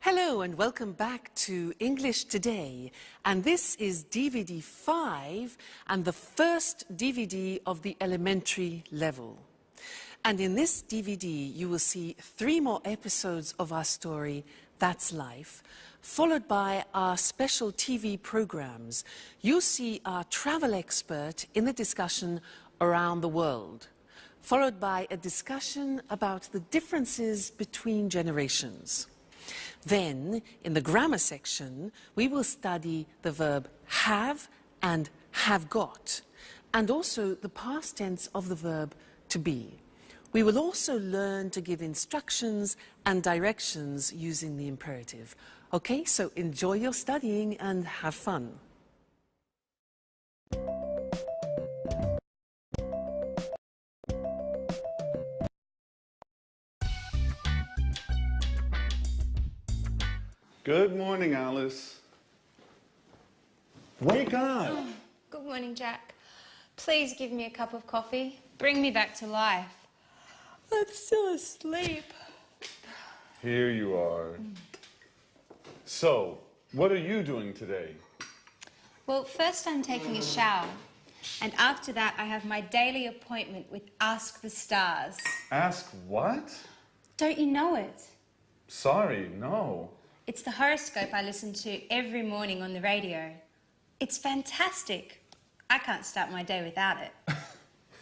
Hello and welcome back to English Today, and this is DVD 5 and the first DVD of the elementary level. And in this DVD you will see 3 more episodes of our story, That's Life, followed by our special TV programs. You'll see our travel expert in the discussion Around the World, followed by a discussion about the differences between generations. Then, in the grammar section, we will study the verb have and have got, and also the past tense of the verb to be. We will also learn to give instructions and directions using the imperative. Okay, so enjoy your studying and have fun. Good morning, Alice. Wake up! Oh, good morning, Jack. Please give me a cup of coffee. Bring me back to life. I'm still asleep. Here you are. So, what are you doing today? Well, first I'm taking a shower. And after that, I have my daily appointment with Ask the Stars. Ask what? Don't you know it? Sorry, no. It's the horoscope I listen to every morning on the radio. It's fantastic. I can't start my day without it.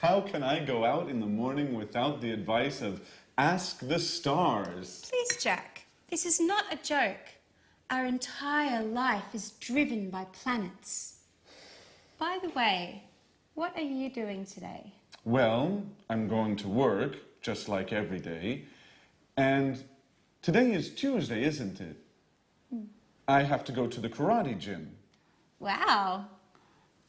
How can I go out in the morning without the advice of Ask the Stars? Please, Jack, this is not a joke. Our entire life is driven by planets. By the way, what are you doing today? Well, I'm going to work, just like every day. And today is Tuesday, isn't it? I have to go to the karate gym. Wow.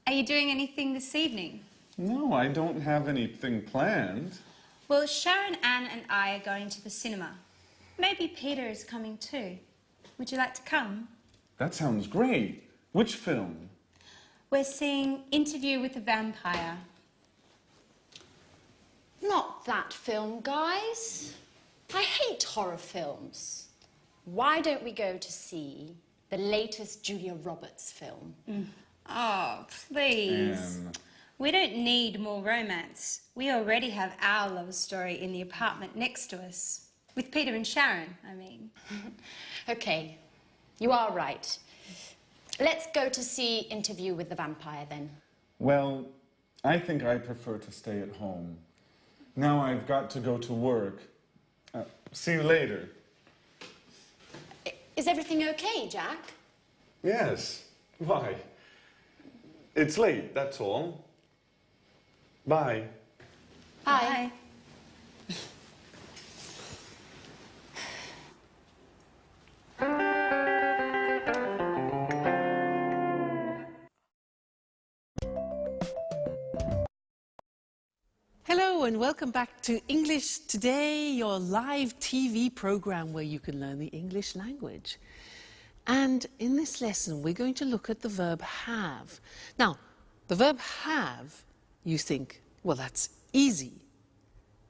Are you doing anything this evening? No, I don't have anything planned. Well, Sharon, Anne and I are going to the cinema. Maybe Peter is coming too. Would you like to come? That sounds great. Which film? We're seeing Interview with the Vampire. Not that film, guys. I hate horror films. Why don't we go to see the latest Julia Roberts film? Oh, please. We don't need more romance. We already have our love story in the apartment next to us. With Peter and Sharon, I mean. Okay, you are right. Let's go to see Interview with the Vampire then. Well, I think I prefer to stay at home. Now I've got to go to work. See you later. Is everything okay, Jack? Yes. Why? It's late, that's all. Bye. Bye. Hello and welcome back to English Today, your live TV program where you can learn the English language. And in this lesson, we're going to look at the verb have. Now, the verb have, you think, well, that's easy.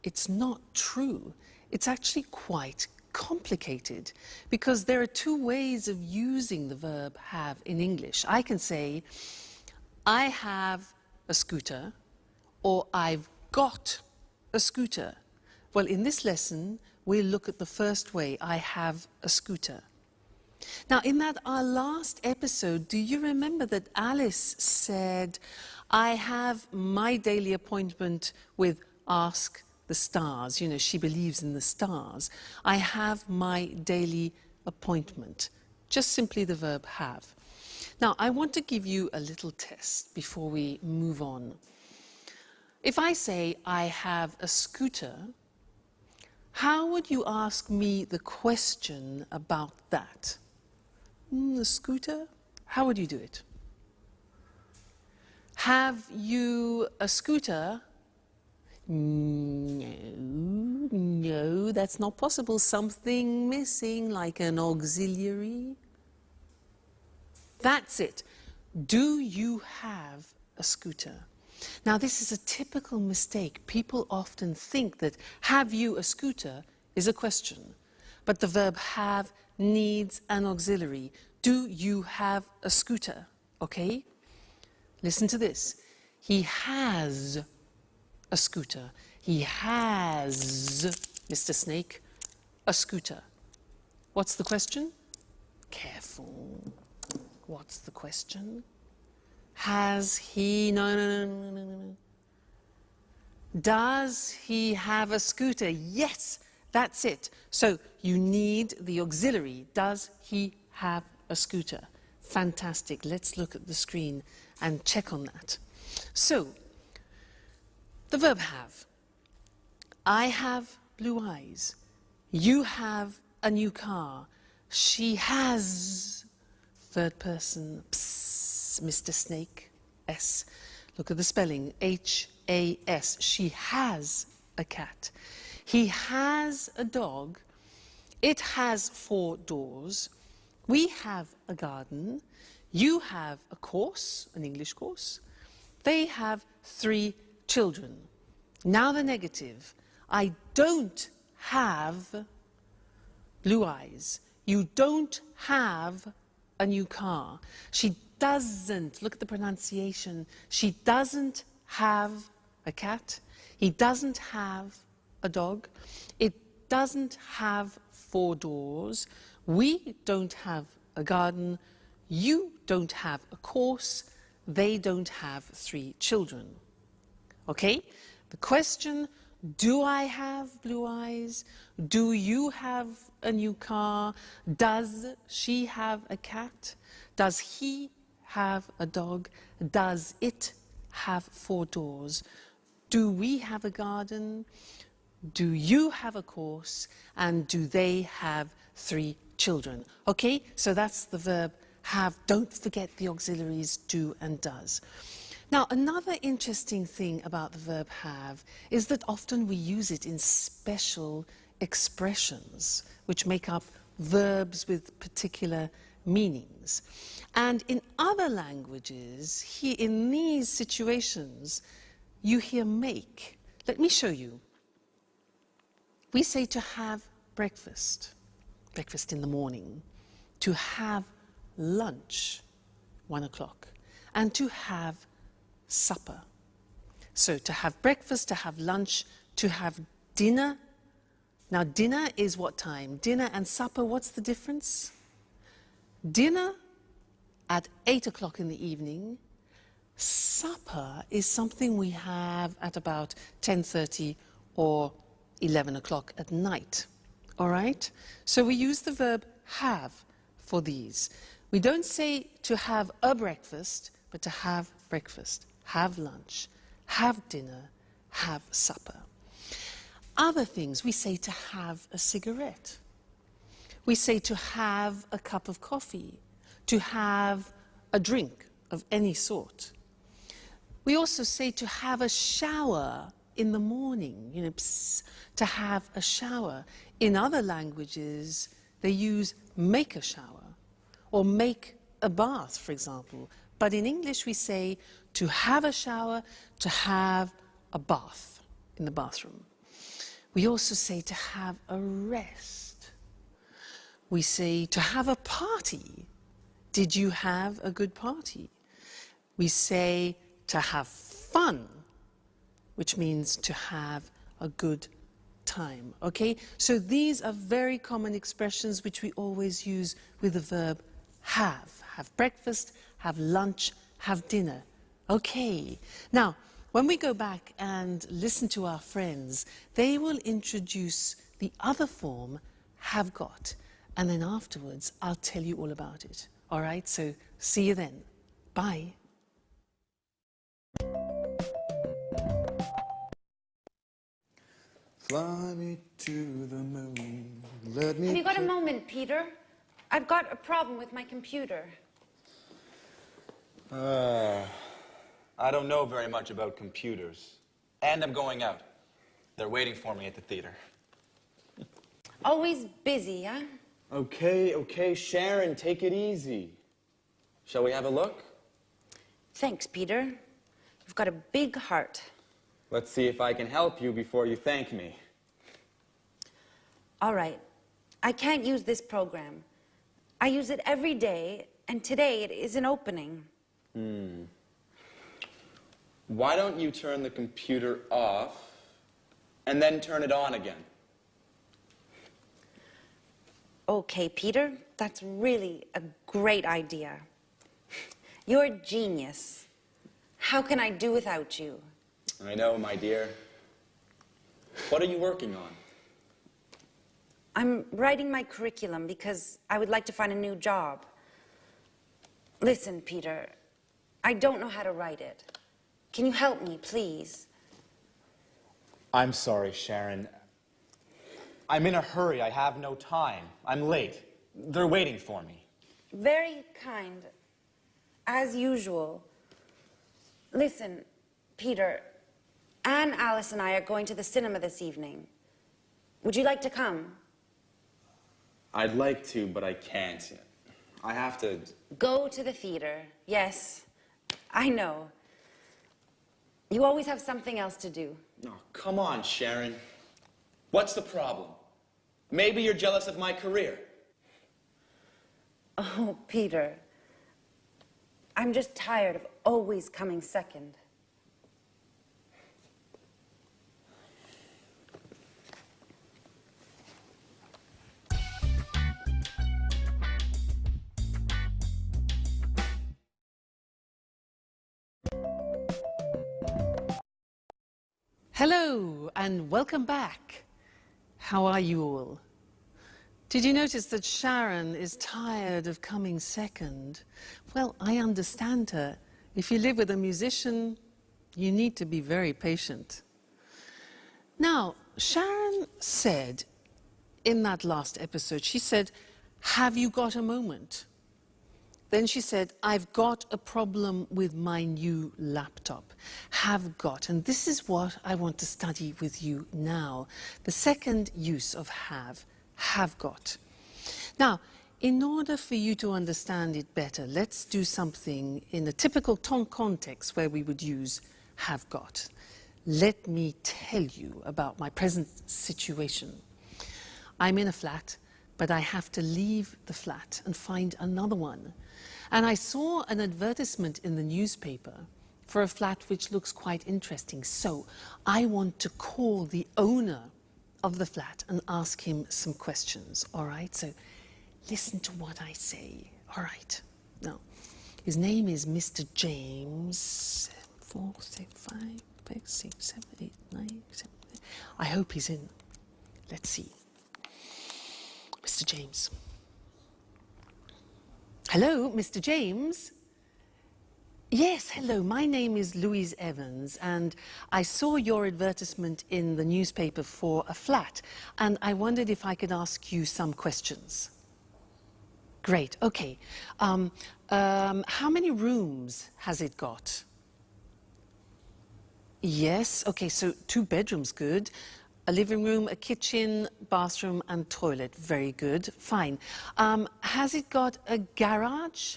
It's not true. It's actually quite complicated because there are 2 ways of using the verb have in English. I can say, I have a scooter, or I've got a scooter. Well, in this lesson, we'll look at the first way, I have a scooter. Now, in our last episode, do you remember that Alice said, I have my daily appointment with Ask the Stars. You know, she believes in the stars. I have my daily appointment. Just simply the verb have. Now, I want to give you a little test before we move on. If I say, I have a scooter, how would you ask me the question about that? A scooter? How would you do it? Have you a scooter? No, that's not possible. Something missing, like an auxiliary. That's it. Do you have a scooter? Now, this is a typical mistake. People often think that have you a scooter is a question, but the verb have needs an auxiliary. Do you have a scooter? Okay? Listen to this. He has a scooter. He has, Mr. Snake, a scooter. What's the question? Careful. What's the question? Has he... No. Does he have a scooter? Yes, that's it. So you need the auxiliary. Does he have a scooter? Fantastic. Let's look at the screen and check on that. So, the verb have. I have blue eyes. You have a new car. She has, third person, psst, Mr. Snake, S. Look at the spelling, H-A-S. She has a cat. He has a dog. It has 4 doors. We have a garden. You have a course, an English course. They have 3 children. Now the negative. I don't have blue eyes. You don't have a new car. She doesn't, look at the pronunciation, she doesn't have a cat. He doesn't have a dog. It doesn't have 4 doors. We don't have a garden. You don't have a course. They don't have 3 children. Okay? The question, do I have blue eyes? Do you have a new car? Does she have a cat? Does he have a dog? Does it have 4 doors? Do we have a garden? Do you have a course? And do they have 3 children? Okay, so that's the verb have. Don't forget the auxiliaries do and does. Now, another interesting thing about the verb have is that often we use it in special expressions which make up verbs with particular meanings. And in other languages, in these situations, you hear make. Let me show you. We say to have breakfast, breakfast in the morning, to have lunch, 1 o'clock, and to have supper. So to have breakfast, to have lunch, to have dinner. Now dinner is what time? Dinner and supper, what's the difference? Dinner at 8 o'clock in the evening. Supper is something we have at about 10:30 or 11 o'clock at night. All right? So we use the verb have for these. We don't say to have a breakfast, but to have breakfast, have lunch, have dinner, have supper. Other things, we say to have a cigarette. We say to have a cup of coffee, to have a drink of any sort. We also say to have a shower in the morning, you know, to have a shower. In other languages, they use make a shower or make a bath, for example. But in English, we say to have a shower, to have a bath in the bathroom. We also say to have a rest. We say to have a party. Did you have a good party? We say to have fun, which means to have a good time, okay? So these are very common expressions which we always use with the verb have. Have breakfast, have lunch, have dinner. Okay. Now, when we go back and listen to our friends, they will introduce the other form, have got, and then afterwards I'll tell you all about it. All right? So see you then. Bye. Fly me to the moon, let me... Have you got a moment, Peter? I've got a problem with my computer. I don't know very much about computers. And I'm going out. They're waiting for me at the theater. Always busy, huh? Okay, Sharon, take it easy. Shall we have a look? Thanks, Peter. You've got a big heart. Let's see if I can help you before you thank me. All right. I can't use this program, I use it every day, and today it isn't opening. Why don't you turn the computer off and then turn it on again? Okay, Peter, that's really a great idea. You're a genius. How can I do without you? I know, my dear. What are you working on? I'm writing my curriculum because I would like to find a new job. Listen, Peter, I don't know how to write it. Can you help me, please? I'm sorry, Sharon. I'm in a hurry. I have no time. I'm late. They're waiting for me. Very kind, as usual. Listen, Peter, Anne, Alice, and I are going to the cinema this evening. Would you like to come? I'd like to, but I can't. I have to... Go to the theater. Yes, I know. You always have something else to do. Oh, come on, Sharon. What's the problem? Maybe you're jealous of my career. Oh, Peter, I'm just tired of always coming second. Hello and welcome back. How are you all? Did you notice that Sharon is tired of coming second? Well, I understand her. If you live with a musician, you need to be very patient. Now, Sharon said in that last episode, she said, "Have you got a moment?" Then she said, "I've got a problem with my new laptop." Have got. And this is what I want to study with you now. The second use of have got. Now, in order for you to understand it better, let's do something in a typical context where we would use have got. Let me tell you about my present situation. I'm in a flat, but I have to leave the flat and find another one. And I saw an advertisement in the newspaper for a flat which looks quite interesting. So I want to call the owner of the flat and ask him some questions, all right? So listen to what I say, all right? Now, his name is Mr. James. 4, 6, 5, 6, 7, 8, 9, 7. I hope he's in. Let's see. Mr. James. Hello, Mr. James? Yes, hello, my name is Louise Evans and I saw your advertisement in the newspaper for a flat and I wondered if I could ask you some questions. Great, okay. How many rooms has it got? Yes, okay, so 2 bedrooms, good. A living room, a kitchen, bathroom and toilet, very good, fine. Has it got a garage?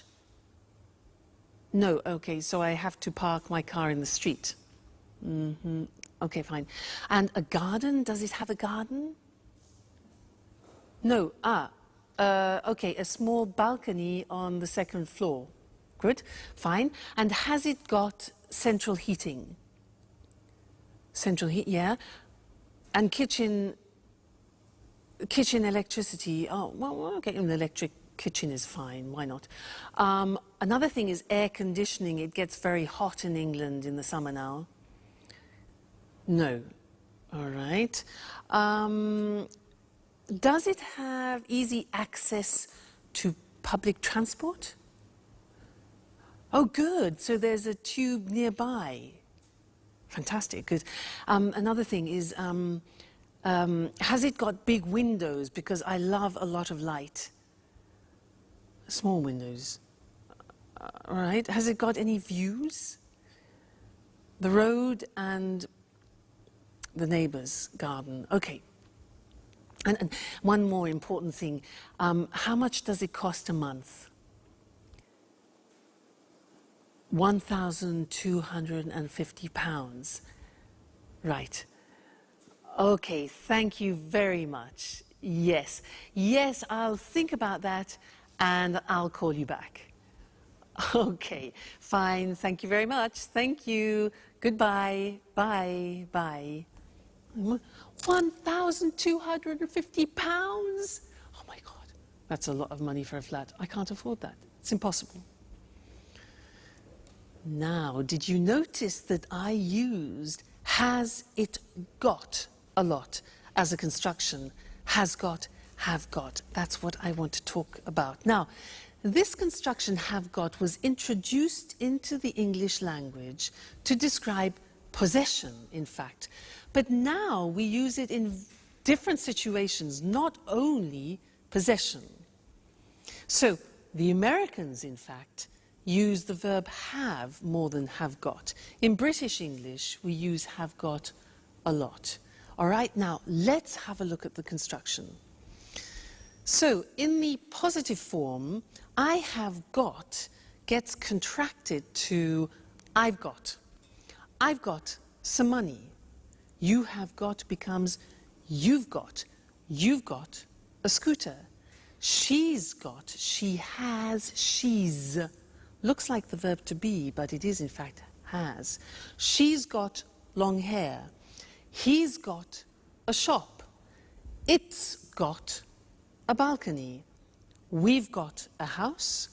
No, okay, so I have to park my car in the street. Okay, fine. And a garden, does it have a garden? No, okay, a small balcony on the 2nd floor. Good, fine. And has it got central heating? Central heat, yeah. And kitchen electricity, oh, well, okay, an electric kitchen is fine, why not? Another thing is air conditioning. It gets very hot in England in the summer now. No, all right. Does it have easy access to public transport? Oh, good, so there's a tube nearby. Fantastic, good. Another thing is, has it got big windows? Because I love a lot of light. Small windows. All right. Has it got any views? The road and the neighbour's garden. Okay. And one more important thing. How much does it cost a month? £1,250. Right. Okay, thank you very much. Yes. Yes, I'll think about that and I'll call you back. Okay, fine. Thank you very much. Thank you. Goodbye. Bye. Bye. £1,250? Oh my God, that's a lot of money for a flat. I can't afford that. It's impossible. Now, did you notice that I used has it got a lot as a construction? Has got, have got. That's what I want to talk about. Now, this construction have got was introduced into the English language to describe possession, in fact. But now we use it in different situations, not only possession. So the Americans, in fact, use the verb have more than have got. In British English, we use have got a lot. All right, now let's have a look at the construction. So in the positive form, I have got gets contracted to I've got. I've got some money. You have got becomes you've got. You've got a scooter. She's got, she has, she's. Looks like the verb to be, but it is in fact has. She's got long hair. He's got a shop. It's got a balcony. We've got a house.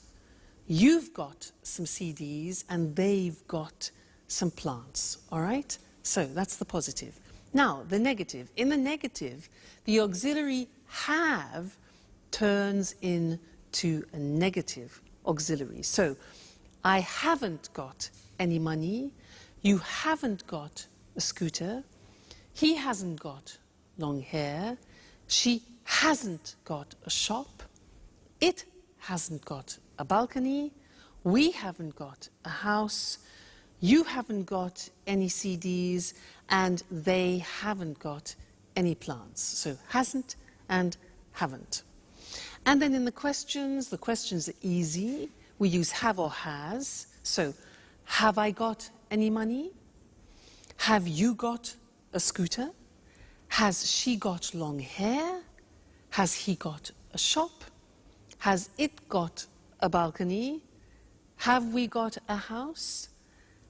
You've got some CDs, and they've got some plants. All right? So that's the positive. Now, the negative. In the negative, the auxiliary have turns into a negative auxiliary. So, I haven't got any money. You haven't got a scooter. He hasn't got long hair. She hasn't got a shop. It hasn't got a balcony. We haven't got a house. You haven't got any CDs, and they haven't got any plants. So hasn't and haven't. And then in the questions are easy. We use have or has. So, have I got any money? Have you got a scooter? Has she got long hair? Has he got a shop? Has it got a balcony? Have we got a house?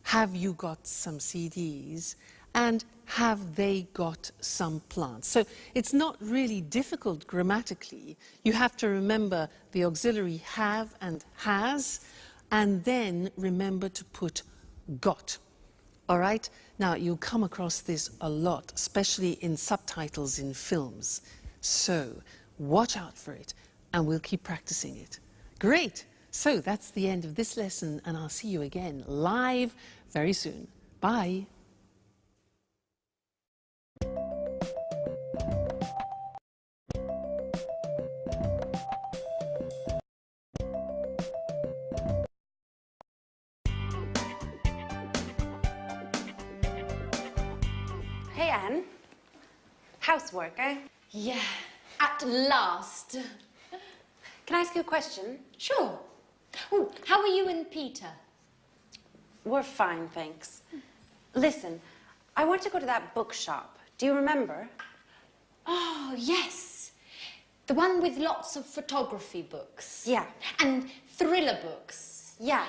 Have you got some CDs? And have they got some plants? So it's not really difficult grammatically. You have to remember the auxiliary have and has, and then remember to put got. All right? Now, you'll come across this a lot, especially in subtitles in films. So watch out for it, and we'll keep practicing it. Great! So that's the end of this lesson, and I'll see you again live very soon. Bye. Hey, Anne. Housework, eh? Yeah, at last. Can I ask you a question? Sure. Oh, how are you and Peter? We're fine, thanks. Listen, I want to go to that bookshop. Do you remember? Oh, yes. The one with lots of photography books. Yeah. And thriller books. Yeah.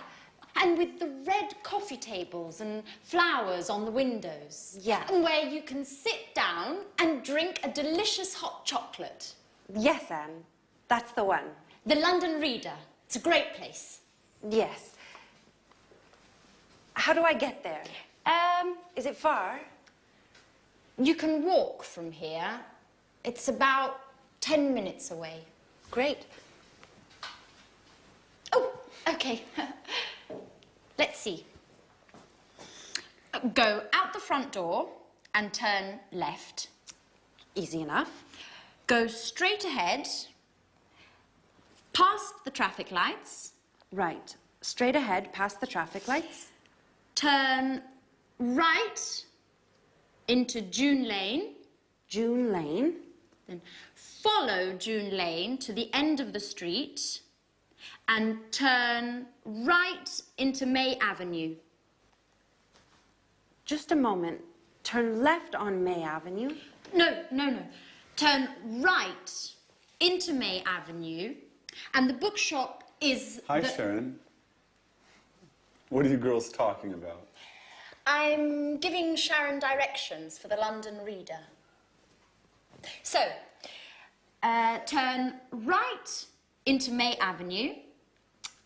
And with the red coffee tables and flowers on the windows. Yeah. And where you can sit down and drink a delicious hot chocolate. Yes, Anne. That's the one. The London Reader. It's a great place. Yes. How do I get there? Is it far? You can walk from here. It's about 10 minutes away. Great. Oh, okay. Let's see. Go out the front door and turn left. Easy enough. Go straight ahead, past the traffic lights. Right. Straight ahead, past the traffic lights. Turn right into June Lane. June Lane. Then follow June Lane to the end of the street and turn right into May Avenue. Just a moment. Turn left on May Avenue. No. Turn right into May Avenue And the bookshop is Hi, Sharon. What are you girls talking about? I'm giving Sharon directions for the London Reader. So, turn right into May Avenue,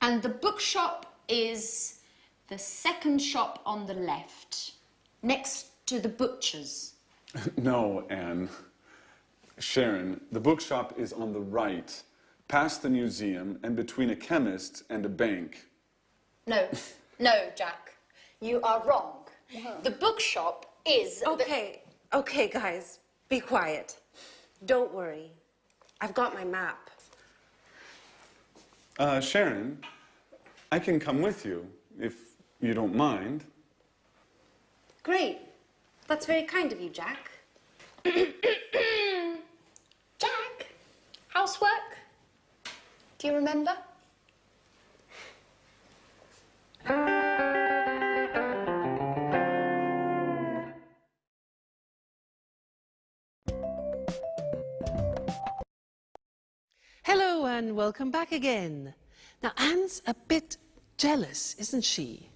and the bookshop is the second shop on the left, next to the butcher's. No, Anne. Sharon, the bookshop is on the right, past the museum and between a chemist and a bank. No, Jack, you are wrong. The bookshop is Okay, guys, be quiet. Don't worry. I've got my map. Sharon, I can come with you, if you don't mind. Great. That's very kind of you, Jack. Jack, housework? Do you remember? Hello and welcome back again. Now, Anne's a bit jealous, isn't she?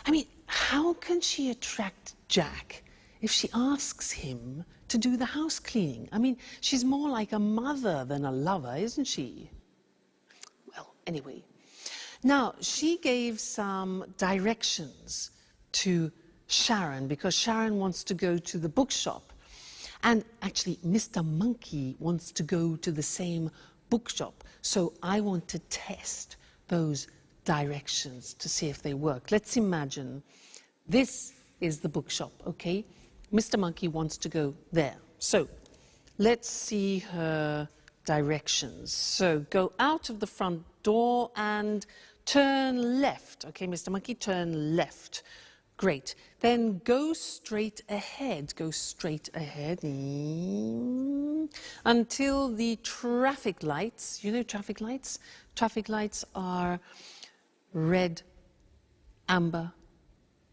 I mean, how can she attract Jack if she asks him to do the house cleaning? I mean, she's more like a mother than a lover, isn't she? Well, anyway. Now, she gave some directions to Sharon because Sharon wants to go to the bookshop. And actually, Mr. Monkey wants to go to the same bookshop. So I want to test those directions to see if they work. Let's imagine this is the bookshop, okay? Mr. Monkey wants to go there. So let's see her directions. So go out of the front door and turn left. Okay, Mr. Monkey, turn left. Great. Then go straight ahead. Go straight ahead until the traffic lights, you know traffic lights? Traffic lights are red, amber,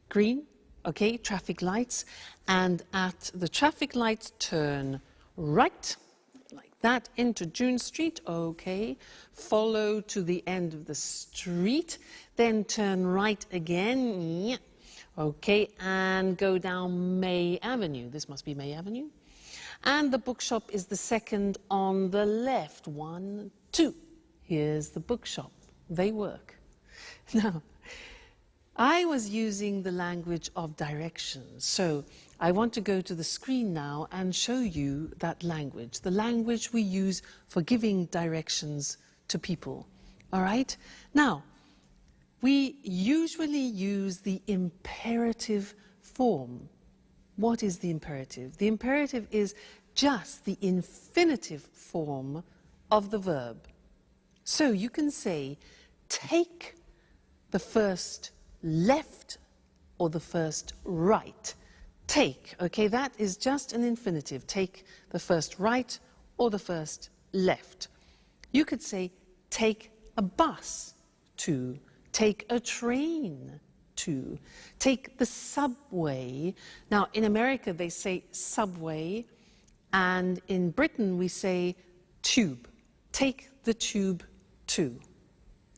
green. Okay, traffic lights. And at the traffic lights, turn right, like that, into June Street. Okay, follow to the end of the street. Then turn right again. Okay, and go down May Avenue. This must be May Avenue. And the bookshop is the second on the left. 1, 2. Here's the bookshop. They work. Now, I was using the language of directions. So I want to go to the screen now and show you that language, the language we use for giving directions to people. All right? Now, we usually use the imperative form. What is the imperative? The imperative is just the infinitive form of the verb. So you can say, take the first left or the first right. Take, okay, that is just an infinitive. Take the first right or the first left. You could say, take a bus to, take a train to, take the subway. Now, in America, they say subway, and in Britain, we say tube. Take the tube to.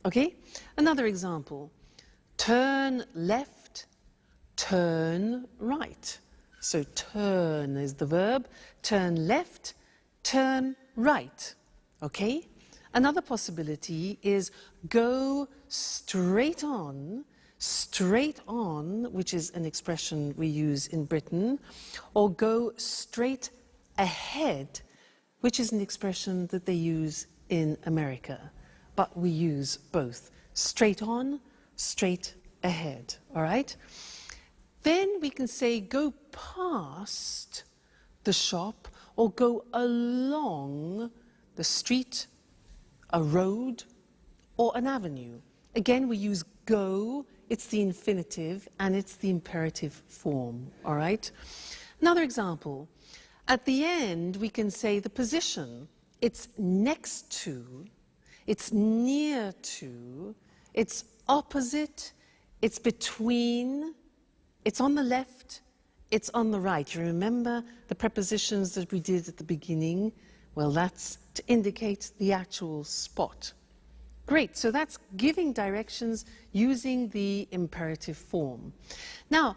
Okay? Another example. Turn left, turn right. So turn is the verb. Turn left, turn right. Okay? Another possibility is go straight on, which is an expression we use in Britain, or go straight ahead, which is an expression that they use in America. But we use both. Straight on, straight ahead, all right? Then we can say go past the shop or go along the street, a road, or an avenue. Again, we use go, it's the infinitive, and it's the imperative form, all right? Another example, at the end, we can say the position. It's next to, it's near to, it's opposite, it's between, it's on the left, it's on the right. You remember the prepositions that we did at the beginning? Well, that's to indicate the actual spot. Great, so that's giving directions using the imperative form. Now,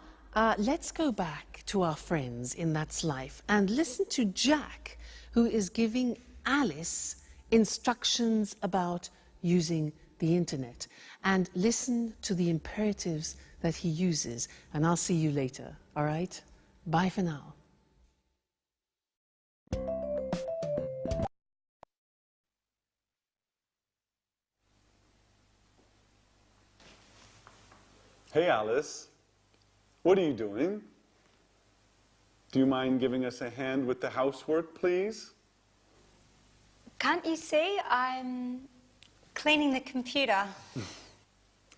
let's go back to our friends in That's Life and listen to Jack, who is giving Alice instructions about using the internet. And listen to the imperatives that he uses, and I'll see you later, all right? Bye for now. Hey, Alice. What are you doing? Do you mind giving us a hand with the housework, please? Can't you see? I'm cleaning the computer.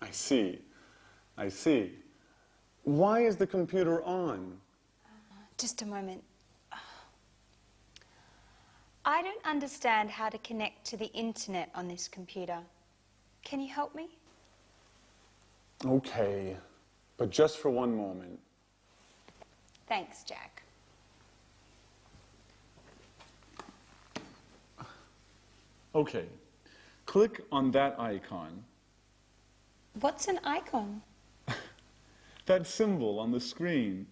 I see. I see. Why is the computer on? Just a moment. I don't understand how to connect to the internet on this computer. Can you help me? Okay, but just for one moment. Thanks, Jack. Okay, click on that icon. What's an icon? That symbol on the screen.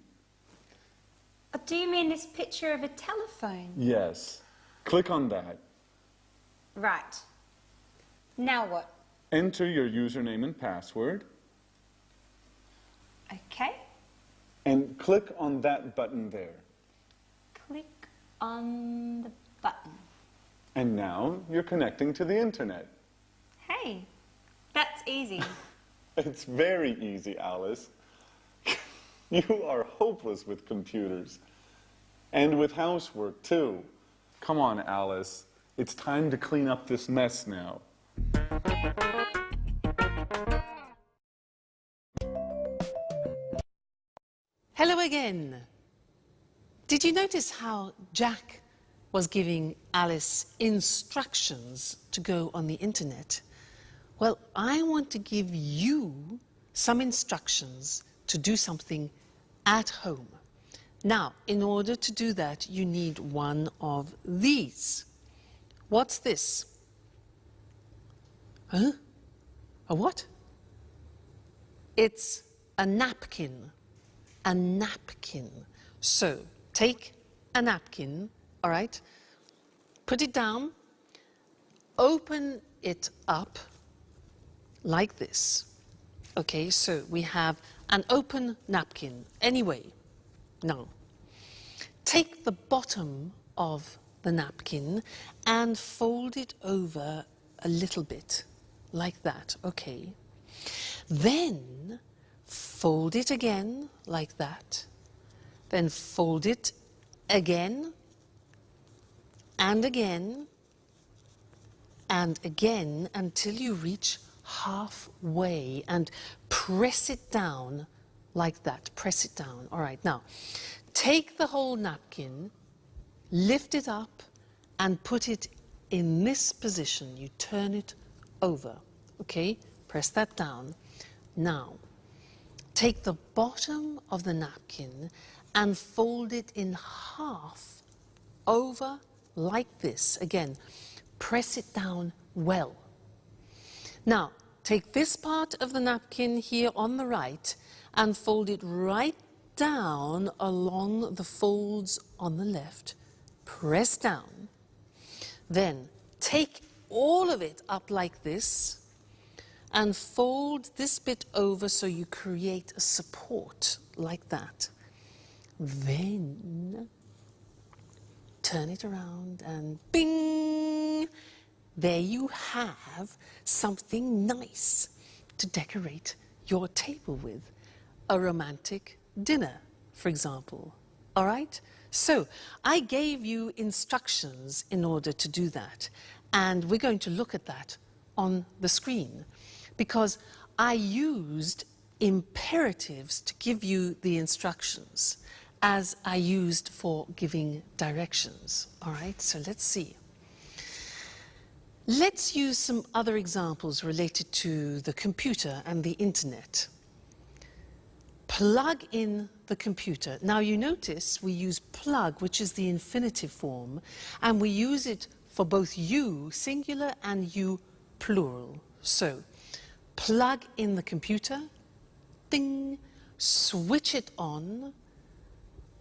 Do you mean this picture of a telephone? Yes, click on that. Right. Now what? Enter your username and password. Okay. And click on that button there. Click on the button. And now you're connecting to the internet. Hey, that's easy. It's very easy, Alice. You are hopeless with computers. And with housework, too. Come on, Alice. It's time to clean up this mess now. Hello again. Did you notice how Jack was giving Alice instructions to go on the internet? Well, I want to give you some instructions to do something at home. Now, in order to do that, you need one of these. What's this? Huh? A what? It's a napkin. A napkin. So, take a napkin, all right? Put it down, open it up like this. Okay, so we have an open napkin. Anyway, now, take the bottom of the napkin and fold it over a little bit, like that, okay? Then, fold it again, like that. Then fold it again, and again, and again, until you reach halfway, and press it down like that. Press it down. All right, now, take the whole napkin, lift it up, and put it in this position. You turn it over, okay? Press that down. Now, take the bottom of the napkin and fold it in half over like this. Again, press it down well. Now, take this part of the napkin here on the right and fold it right down along the folds on the left. Press down. Then take all of it up like this and fold this bit over so you create a support like that. Then turn it around and bing! There you have something nice to decorate your table with. A romantic dinner, for example. All right? So I gave you instructions in order to do that. And we're going to look at that on the screen, because I used imperatives to give you the instructions as I used for giving directions. All right, so let's see. Let's use some other examples related to the computer and the internet. Plug in the computer. Now you notice we use plug, which is the infinitive form, and we use it for both you, singular, and you, plural. So, plug in the computer, ding, switch it on,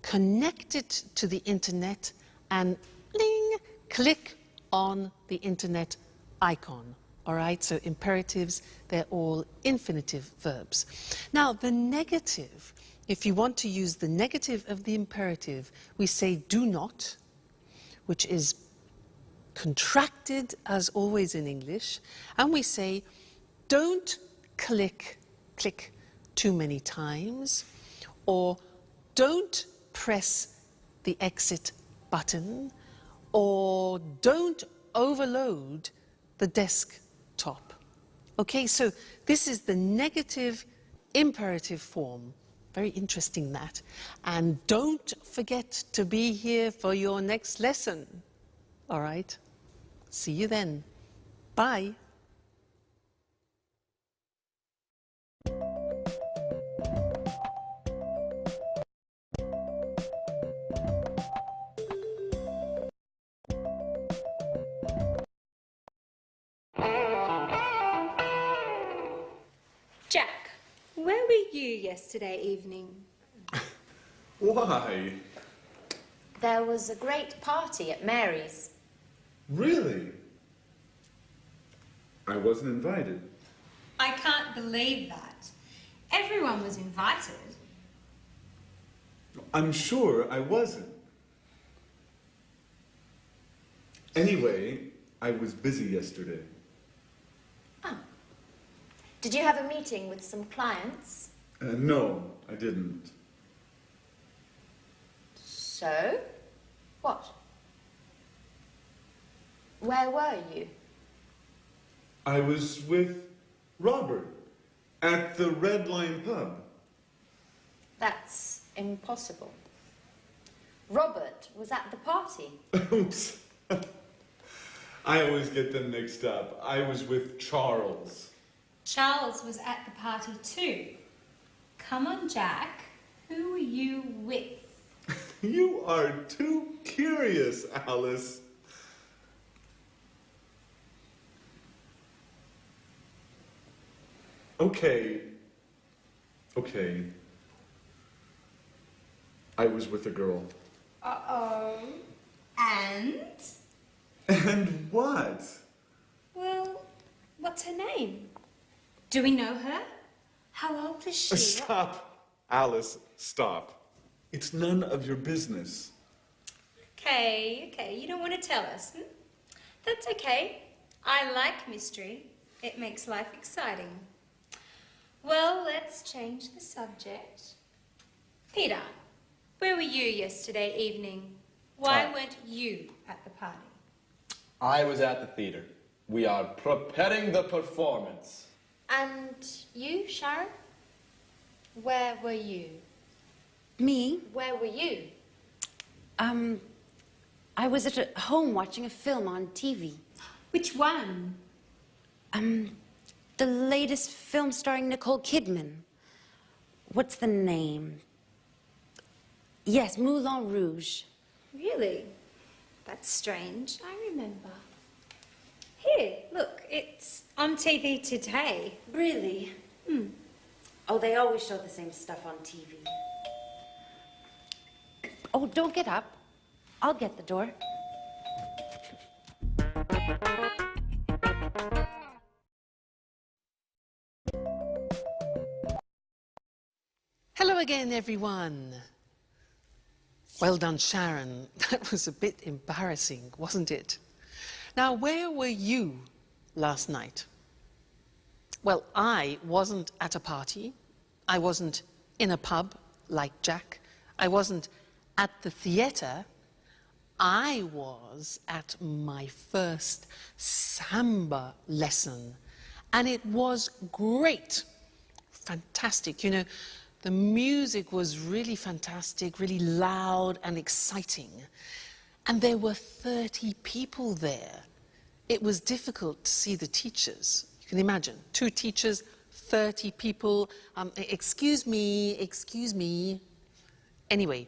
connect it to the internet, and ding, click on the internet icon. All right, so imperatives, they're all infinitive verbs. Now, the negative, if you want to use the negative of the imperative, we say do not, which is contracted as always in English, and we say don't click too many times, or don't press the exit button, or don't overload the desktop. Okay, so this is the negative imperative form. Very interesting, that. And don't forget to be here for your next lesson. All right? See you then. Bye. Jack, where were you yesterday evening? Why? There was a great party at Mary's. Really? I wasn't invited. I can't believe that. Everyone was invited. I'm sure I wasn't. Anyway, I was busy yesterday. Oh. Did you have a meeting with some clients? No, I didn't. So? What? Where were you? I was with Robert at the Red Lion pub. That's impossible. Robert was at the party. Oops. I always get them mixed up. I was with Charles. Charles was at the party too. Come on, Jack. Who were you with? You are too curious, Alice. Okay. I was with a girl. Uh-oh. And? And what? Well, what's her name? Do we know her? How old is she? Stop, Alice, stop. It's none of your business. Okay, you don't want to tell us. That's okay. I like mystery. It makes life exciting. Well, let's change the subject. Peter, where were you yesterday evening? Why weren't you at the party? I was at the theater. We are preparing the performance. And you, Sharon? Where were you? Me? Where were you? I was at home watching a film on TV. Which one? The latest film starring Nicole Kidman. What's the name? Yes, Moulin Rouge. Really? That's strange. I remember. Here, look, it's on TV today. Really? Oh, they always show the same stuff on TV. Oh, don't get up. I'll get the door. Hello again, everyone. Well done, Sharon. That was a bit embarrassing, wasn't it? Now, where were you last night? Well, I wasn't at a party. I wasn't in a pub like Jack. I wasn't at the theatre. I was at my first samba lesson, and it was great. Fantastic. You know, the music was really fantastic, really loud and exciting. And there were 30 people there. It was difficult to see the teachers. You can imagine, 2 teachers, 30 people. Excuse me. Anyway,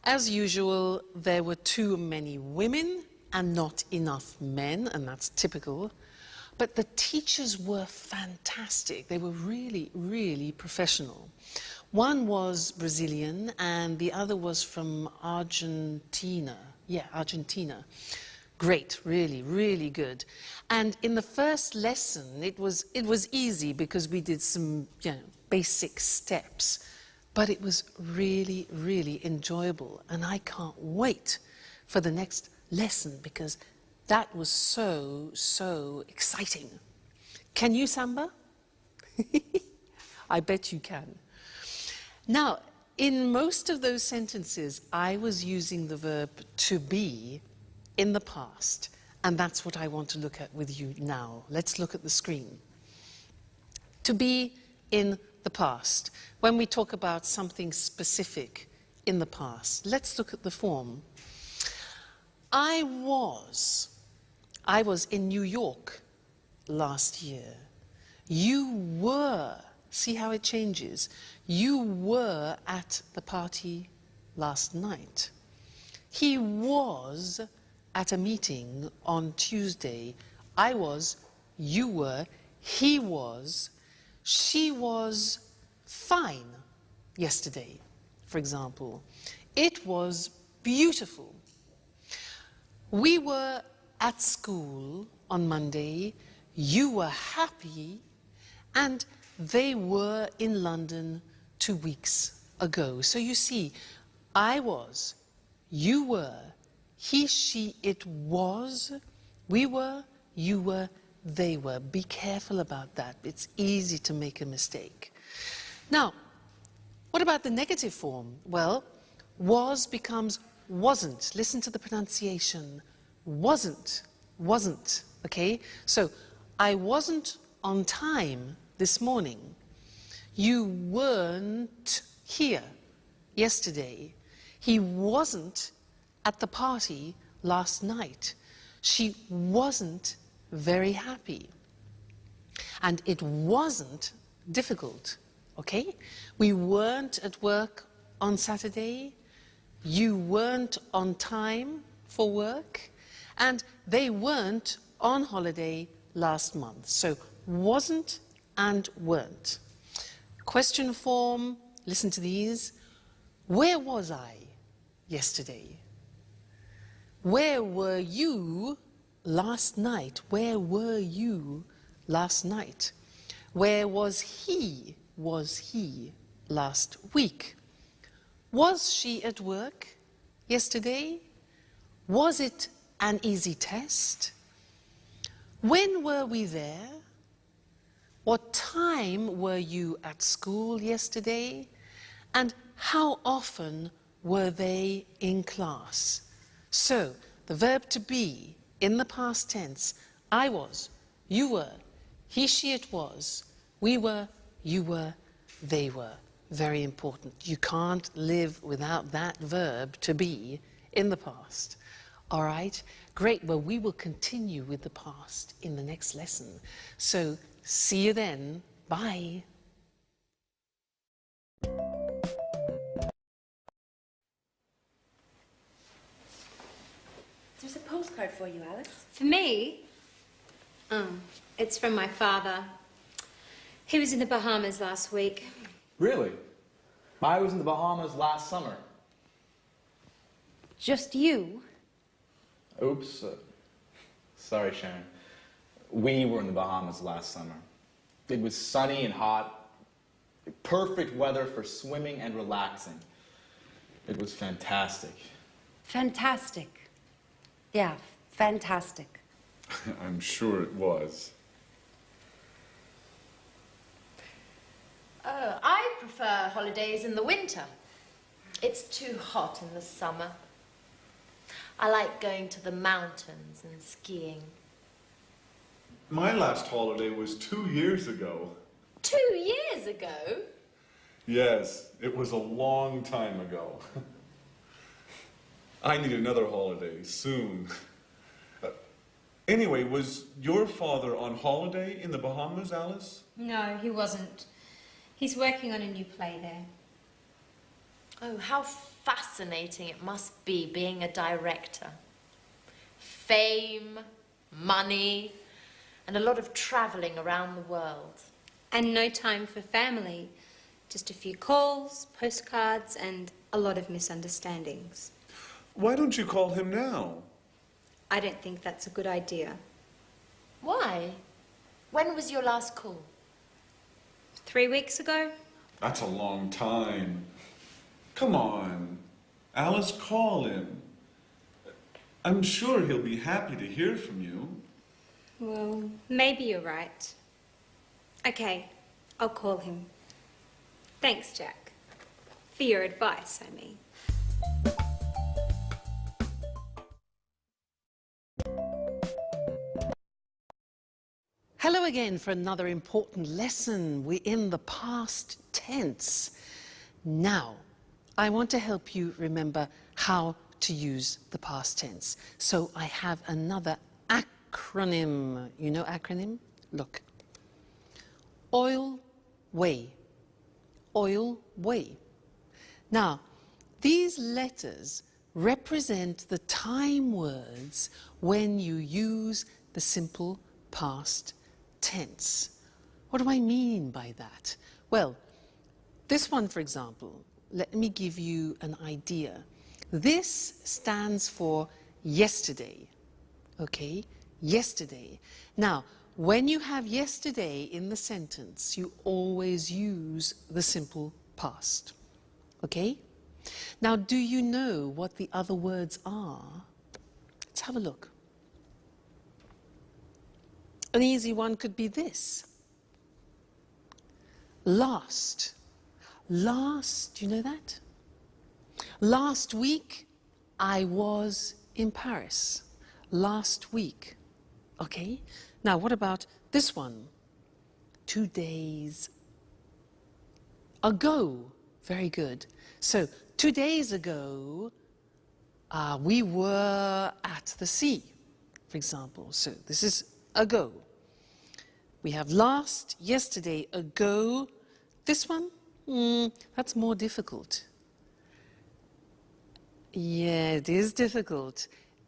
as usual, there were too many women and not enough men, and that's typical. But the teachers were fantastic. They were really, really professional. One was Brazilian and the other was from Argentina. Yeah, Argentina. Great, really, really good. And in the first lesson, it was easy because we did some, basic steps. But it was really, really enjoyable. And I can't wait for the next lesson because that was so, so exciting. Can you samba? I bet you can. Now, in most of those sentences, I was using the verb to be in the past, and that's what I want to look at with you now. Let's look at the screen. To be in the past. When we talk about something specific in the past, let's look at the form. I was in New York last year. You were, see how it changes? You were at the party last night. He was at a meeting on Tuesday. I was, you were, he was, she was fine yesterday, for example. It was beautiful. We were at school on Monday, you were happy, and they were in London 2 weeks ago. So you see, I was, you were, he, she, it was, we were, you were, they were. Be careful about that. It's easy to make a mistake. Now, what about the negative form? Well, was becomes wasn't. Listen to the pronunciation. Wasn't, wasn't, okay? So, I wasn't on time this morning. You weren't here yesterday. He wasn't at the party last night. She wasn't very happy. And it wasn't difficult, okay? We weren't at work on Saturday. You weren't on time for work. And they weren't on holiday last month. So wasn't and weren't. Question form, listen to these. Where was I yesterday? Where were you last night? Where were you last night? Where was he last week? Was she at work yesterday? Was it an easy test? When were we there? What time were you at school yesterday? And how often were they in class? So, the verb to be in the past tense, I was, you were, he, she, it was, we were, you were, they were. Very important. You can't live without that verb to be in the past. All right? Great. Well, we will continue with the past in the next lesson. So, see you then. Bye. There's a postcard for you, Alice. For me? Oh, it's from my father. He was in the Bahamas last week. Really? I was in the Bahamas last summer. Just you? Oops. Sorry, Sharon. We were in the Bahamas last summer. It was sunny and hot. Perfect weather for swimming and relaxing. It was fantastic. Fantastic. Yeah, fantastic. I'm sure it was. I prefer holidays in the winter. It's too hot in the summer. I like going to the mountains and skiing. My last holiday was 2 years ago. 2 years ago? Yes, it was a long time ago. I need another holiday soon. Anyway, was your father on holiday in the Bahamas, Alice? No, he wasn't. He's working on a new play there. Oh, how fascinating it must be being a director. Fame, money, and a lot of travelling around the world. And no time for family. Just a few calls, postcards, and a lot of misunderstandings. Why don't you call him now? I don't think that's a good idea. Why? When was your last call? 3 weeks ago? That's a long time. Come on. Alice, call him. I'm sure he'll be happy to hear from you. Well, maybe you're right. Okay, I'll call him. Thanks, Jack. For your advice, I mean. Hello again for another important lesson. We're in the past tense. Now, I want to help you remember how to use the past tense. So I have another acronym. You know acronym? Look. Oil, way. Oil, way. Now, these letters represent the time words when you use the simple past tense. What do I mean by that? Well, this one, for example, let me give you an idea. This stands for yesterday, okay? Yesterday. Now, when you have yesterday in the sentence, you always use the simple past, okay? Now, do you know what the other words are? Let's have a look. An easy one could be this. Last. Last, do you know that? Last week, I was in Paris. Last week. Okay? Now, what about this one? 2 days ago. Very good. So, 2 days ago, we were at the sea, for example. So, this is ago. We have last, yesterday, ago. This one? That's more difficult. Yeah, it is difficult.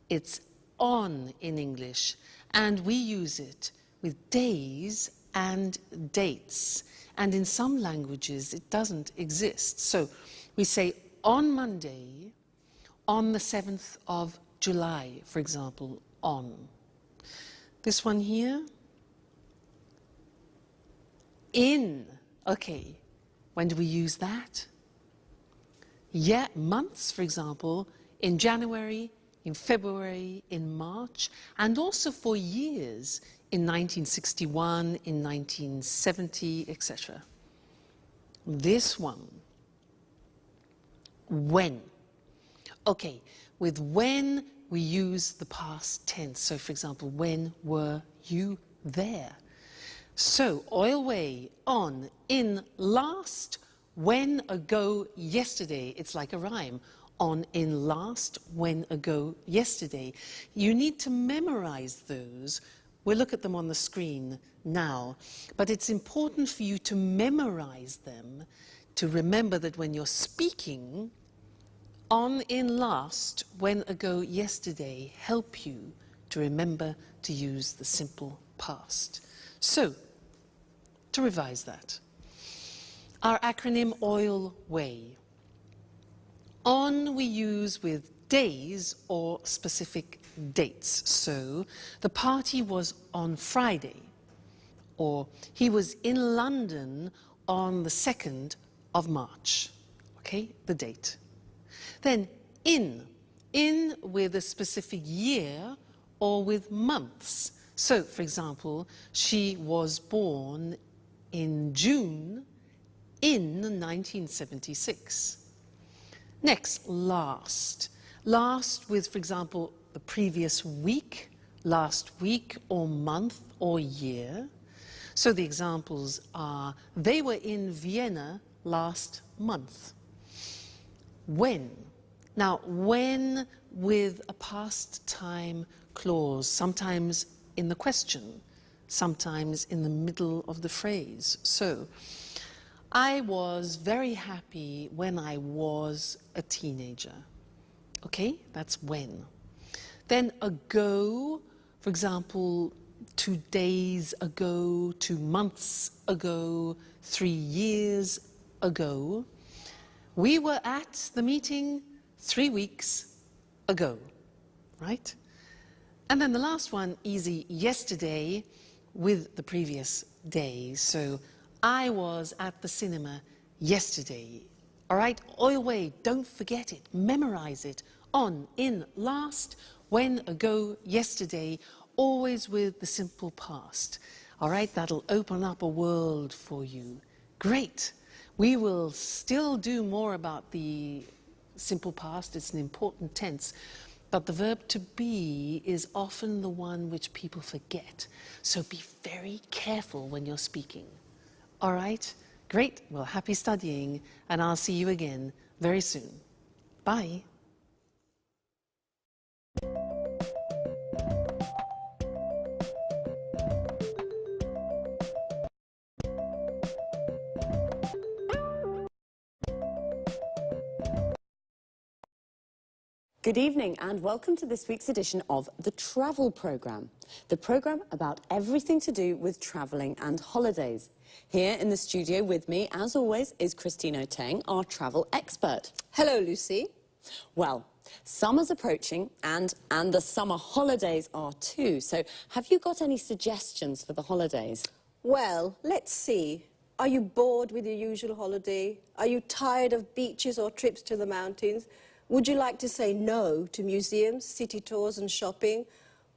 It's on in English, and we use it with days and dates. And in some languages, it doesn't exist. So we say on Monday, on the 7th of July, for example, on. This one here, in. Okay, when do we use that? Yeah, months, for example, in January, in February, in March, and also for years, in 1961, in 1970, etc. This one, when. Okay, with when we use the past tense. So, for example, when were you there? So, oil way, on, in, last, when, ago, yesterday. It's like a rhyme. On, in, last, when, ago, yesterday. You need to memorize those. We'll look at them on the screen now. But it's important for you to memorize them, to remember that when you're speaking, on, in, last, when, ago, yesterday help you to remember to use the simple past. So, to revise that, our acronym OIL WAY. On we use with days or specific dates. So, the party was on Friday, or he was in London on the 2nd of March. Okay, the date. Then in with a specific year or with months. So, for example, she was born in June in 1976. Next, last. Last with, for example, the previous week, last week or month or year. So the examples are, they were in Vienna last month. When. Now, when with a past time clause, sometimes in the question, sometimes in the middle of the phrase. So, I was very happy when I was a teenager. Okay, that's when. Then ago, for example, 2 days ago, 2 months ago, 3 years ago. We were at the meeting 3 weeks ago, right? And then the last one, easy, yesterday, with the previous day. So I was at the cinema yesterday. All right, always, don't forget it, memorize it. On, in, last, when, ago, yesterday, always with the simple past. All right, that'll open up a world for you. Great. We will still do more about the simple past. It's an important tense. But the verb to be is often the one which people forget. So be very careful when you're speaking. All right? Great. Well, happy studying, and I'll see you again very soon. Bye. Good evening and welcome to this week's edition of The Travel Programme, the programme about everything to do with travelling and holidays. Here in the studio with me, as always, is Christine Oteng, our travel expert. Hello, Lucy. Well, summer's approaching and the summer holidays are too, so have you got any suggestions for the holidays? Well, let's see. Are you bored with your usual holiday? Are you tired of beaches or trips to the mountains? Would you like to say no to museums, city tours and shopping?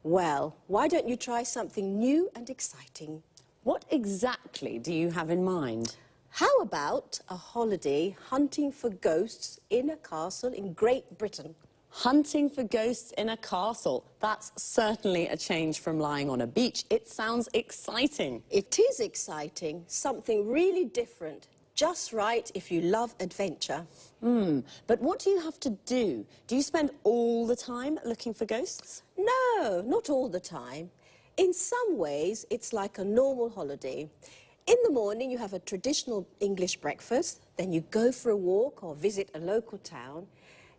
Well, why don't you try something new and exciting? What exactly do you have in mind? How about a holiday hunting for ghosts in a castle in Great Britain? Hunting for ghosts in a castle. That's certainly a change from lying on a beach. It sounds exciting. It is exciting, something really different. Just right if you love adventure. But what do you have to do? Do you spend all the time looking for ghosts? No, not all the time. In some ways, it's like a normal holiday. In the morning, you have a traditional English breakfast, then you go for a walk or visit a local town.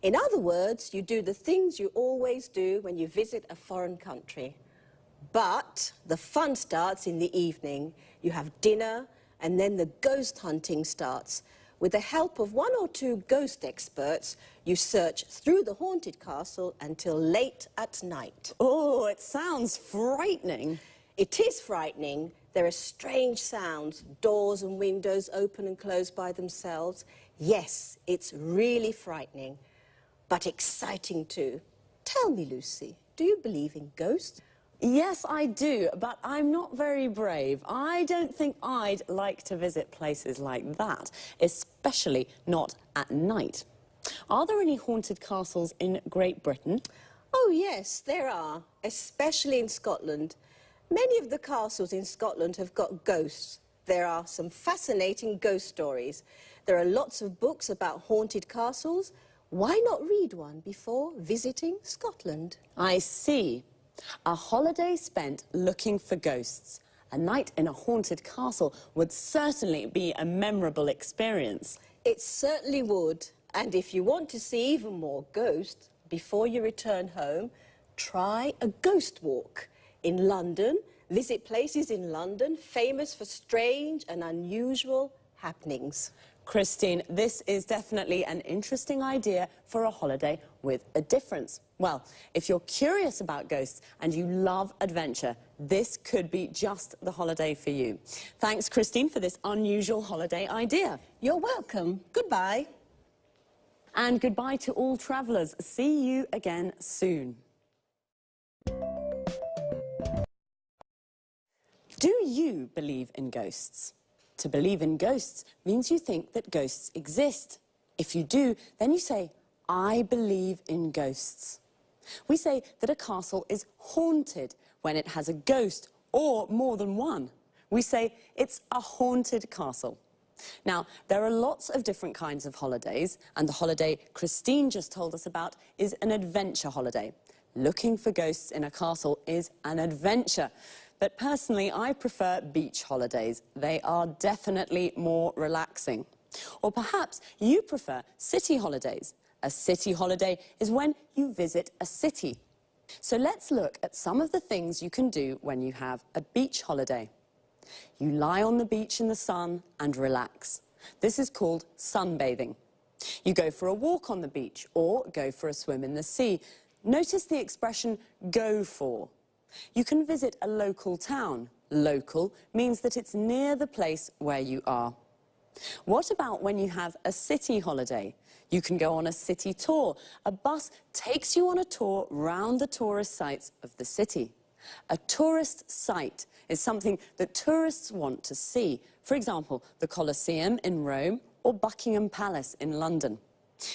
In other words, you do the things you always do when you visit a foreign country. But the fun starts in the evening. You have dinner, and then the ghost hunting starts. With the help of 1 or 2 ghost experts, you search through the haunted castle until late at night. Oh, it sounds frightening. It is frightening. There are strange sounds, doors and windows open and close by themselves. Yes, it's really frightening, but exciting too. Tell me, Lucy, do you believe in ghosts? Yes, I do, but I'm not very brave. I don't think I'd like to visit places like that, especially not at night. Are there any haunted castles in Great Britain? Oh, yes, there are, especially in Scotland. Many of the castles in Scotland have got ghosts. There are some fascinating ghost stories. There are lots of books about haunted castles. Why not read one before visiting Scotland? I see. A holiday spent looking for ghosts. A night in a haunted castle would certainly be a memorable experience. It certainly would. And if you want to see even more ghosts, before you return home, try a ghost walk. In London, visit places in London famous for strange and unusual happenings. Christine, this is definitely an interesting idea for a holiday with a difference. Well, if you're curious about ghosts and you love adventure, this could be just the holiday for you. Thanks, Christine, for this unusual holiday idea. You're welcome. Goodbye. And goodbye to all travellers. See you again soon. Do you believe in ghosts? To believe in ghosts means you think that ghosts exist. If you do, then you say, I believe in ghosts. We say that a castle is haunted when it has a ghost or more than one. We say it's a haunted castle. Now, there are lots of different kinds of holidays, and the holiday Christine just told us about is an adventure holiday. Looking for ghosts in a castle is an adventure. But personally, I prefer beach holidays. They are definitely more relaxing. Or perhaps you prefer city holidays. A city holiday is when you visit a city. So let's look at some of the things you can do when you have a beach holiday. You lie on the beach in the sun and relax. This is called sunbathing. You go for a walk on the beach or go for a swim in the sea. Notice the expression go for. You can visit a local town. Local means that it's near the place where you are. What about when you have a city holiday? You can go on a city tour. A bus takes you on a tour round the tourist sites of the city. A tourist site is something that tourists want to see. For example, the Colosseum in Rome or Buckingham Palace in London.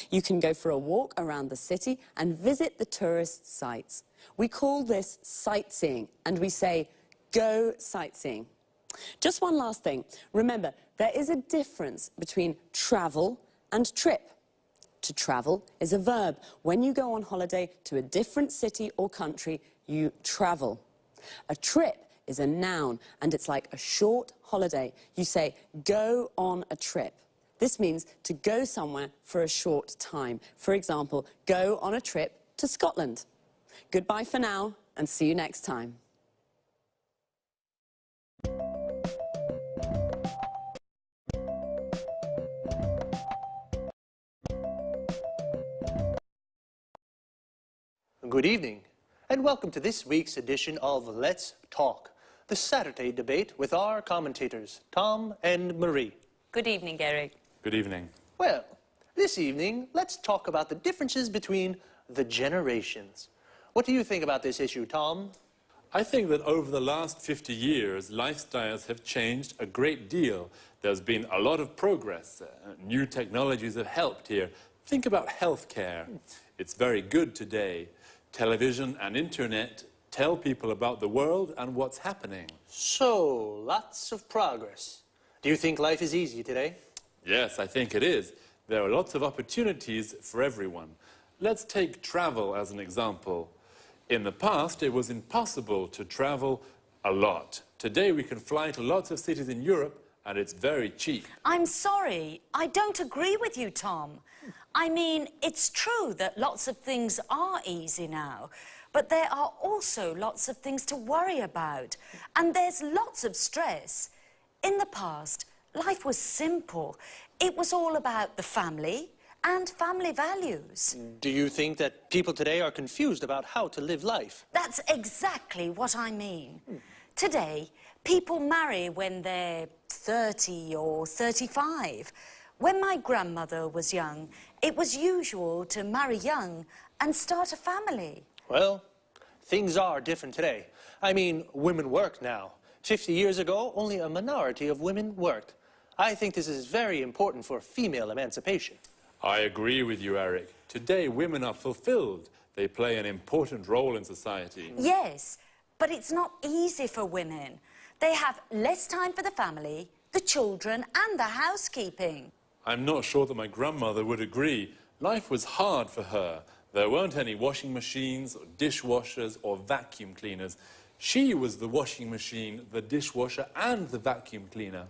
You can go for a walk around the city and visit the tourist sites. We call this sightseeing, and we say, go sightseeing. Just one last thing. Remember, there is a difference between travel and trip. To travel is a verb. When you go on holiday to a different city or country, you travel. A trip is a noun, and it's like a short holiday. You say, go on a trip. This means to go somewhere for a short time. For example, go on a trip to Scotland. Goodbye for now, and see you next time. Good evening, and welcome to this week's edition of Let's Talk, the Saturday debate with our commentators, Tom and Marie. Good evening, Eric. Good evening. Well, this evening, let's talk about the differences between the generations. What do you think about this issue, Tom? I think that over the last 50 years, lifestyles have changed a great deal. There's been a lot of progress. New technologies have helped here. Think about healthcare. It's very good today. Television and internet tell people about the world and what's happening. So, lots of progress. Do you think life is easy today? Yes, I think it is. There are lots of opportunities for everyone. Let's take travel as an example. In the past, it was impossible to travel a lot. Today, we can fly to lots of cities in Europe, and it's very cheap. I'm sorry, I don't agree with you, Tom. I mean, it's true that lots of things are easy now, but there are also lots of things to worry about, and there's lots of stress. In the past, life was simple. It was all about the family and family values. Do you think that people today are confused about how to live life? That's exactly what I mean. Today, people marry when they're 30 or 35. When my grandmother was young, it was usual to marry young and start a family. Well, things are different today. I mean, women work now. 50 years ago, only a minority of women worked. I think this is very important for female emancipation. I agree with you, Eric. Today, women are fulfilled. They play an important role in society. Yes, but it's not easy for women. They have less time for the family, the children, and the housekeeping. I'm not sure that my grandmother would agree. Life was hard for her. There weren't any washing machines, or dishwashers, or vacuum cleaners. She was the washing machine, the dishwasher, and the vacuum cleaner.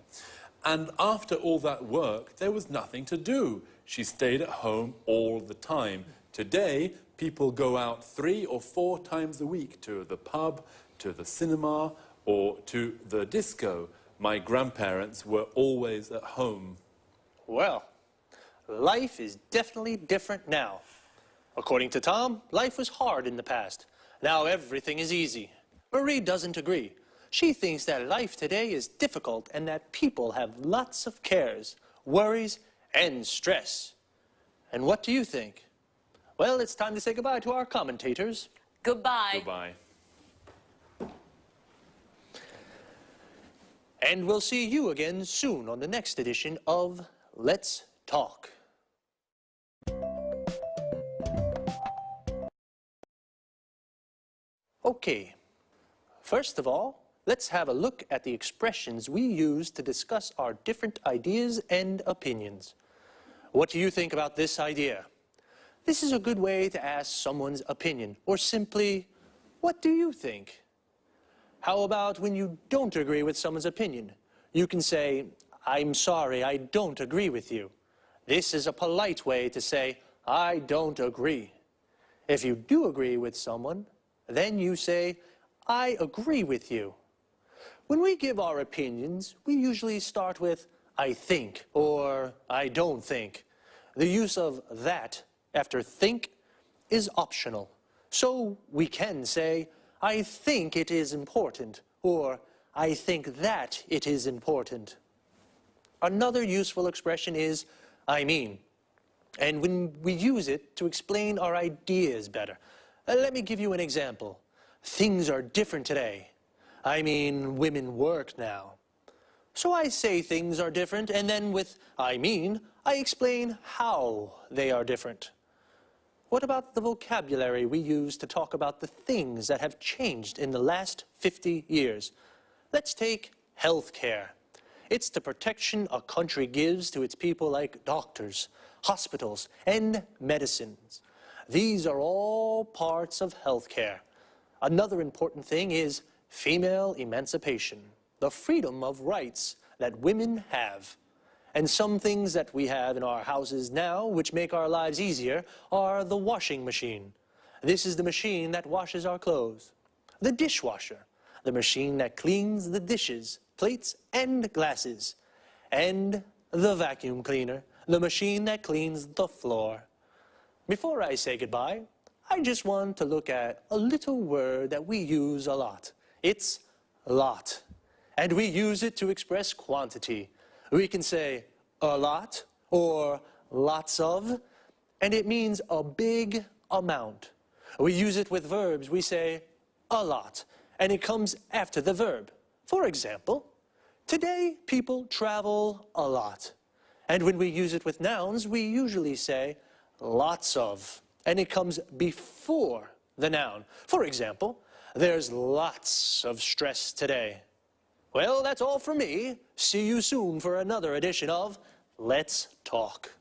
And after all that work, there was nothing to do. She stayed at home all the time. Today, people go out 3 or 4 times a week to the pub, to the cinema, or to the disco. My grandparents were always at home. Well, life is definitely different now. According to Tom, life was hard in the past. Now everything is easy. Marie doesn't agree. She thinks that life today is difficult and that people have lots of cares, worries, and stress. And what do you think? Well, it's time to say goodbye to our commentators. Goodbye. Goodbye. And we'll see you again soon on the next edition of Let's Talk. Okay, first of all, let's have a look at the expressions we use to discuss our different ideas and opinions. What do you think about this idea? This is a good way to ask someone's opinion, or simply, what do you think? How about when you don't agree with someone's opinion? You can say, I'm sorry, I don't agree with you. This is a polite way to say, I don't agree. If you do agree with someone, then you say, I agree with you. When we give our opinions, we usually start with, I think, or I don't think. The use of that after think is optional. So we can say, I think it is important, or I think that it is important. Another useful expression is, I mean, and when we use it to explain our ideas better. Let me give you an example. Things are different today. I mean, women work now. So I say things are different, and then with I mean, I explain how they are different. What about the vocabulary we use to talk about the things that have changed in the last 50 years? Let's take healthcare. It's the protection a country gives to its people like doctors, hospitals, and medicines. These are all parts of healthcare. Another important thing is female emancipation, the freedom of rights that women have. And some things that we have in our houses now, which make our lives easier, are the washing machine. This is the machine that washes our clothes. The dishwasher, the machine that cleans the dishes, plates, and glasses. And the vacuum cleaner, the machine that cleans the floor. Before I say goodbye, I just want to look at a little word that we use a lot. It's lot. And we use it to express quantity. We can say a lot or lots of, and it means a big amount. We use it with verbs. We say a lot, and it comes after the verb. For example, today people travel a lot. And when we use it with nouns, we usually say lots of, and it comes before the noun. For example, there's lots of stress today. Well, that's all from me. See you soon for another edition of Let's Talk.